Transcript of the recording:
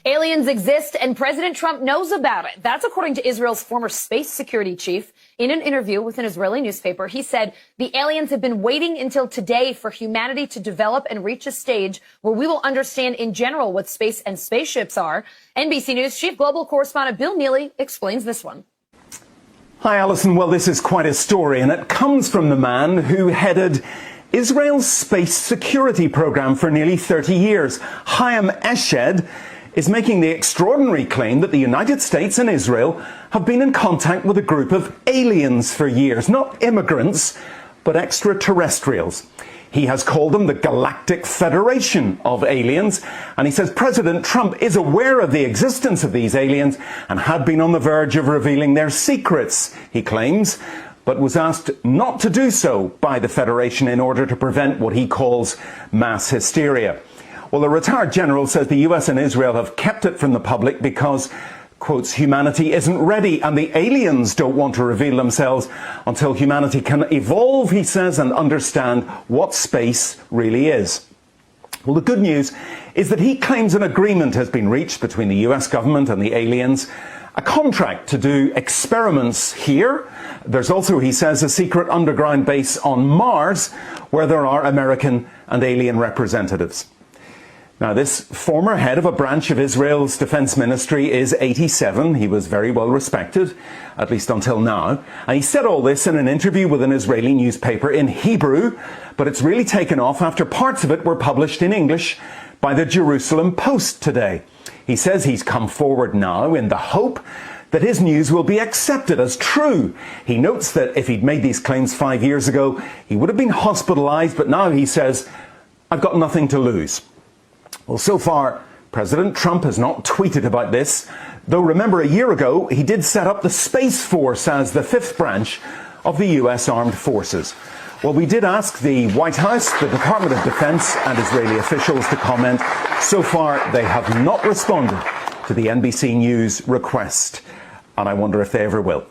Aliens exist and President Trump knows about it. That's according to Israel's former space security chief. In an interview with an Israeli newspaper, he said the aliens have been waiting until today for humanity to develop and reach a stage where we will understand in general what space and spaceships are. NBC News chief global correspondent Bill Neely explains this one. Hi, Alison. Well, this is quite a story, and it comes from the man who headed Israel's space security program for nearly 30 years. Chaim Eshed is making the extraordinary claim that the United States and Israel have been in contact with a group of aliens for years. Not immigrants, but extraterrestrials. He has called them the Galactic Federation of Aliens, and he says President Trump is aware of the existence of these aliens and had been on the verge of revealing their secrets, he claims, but was asked not to do so by the Federation in order to prevent what he calls mass hysteria. Well, the retired general says the US and Israel have kept it from the public because, quotes, humanity isn't ready and the aliens don't want to reveal themselves until humanity can evolve, he says, and understand what space really is. Well, the good news is that he claims an agreement has been reached between the US government and the aliens, a contract to do experiments here. There's also, he says, a secret underground base on Mars where there are American and alien representatives. Now, this former head of a branch of Israel's defense ministry is 87. He was very well respected, at least until now. And he said all this in an interview with an Israeli newspaper in Hebrew, but it's really taken off after parts of it were published in English by the Jerusalem Post today. He says he's come forward now in the hope that his news will be accepted as true. He notes that if he'd made these claims 5 years ago, he would have been hospitalized, but now he says, I've got nothing to lose. Well, so far, President Trump has not tweeted about this, though remember a year ago he did set up the Space Force as the fifth branch of the US Armed Forces. Well, we did ask the White House, the Department of Defense and Israeli officials to comment. So far, they have not responded to the NBC News request, and I wonder if they ever will.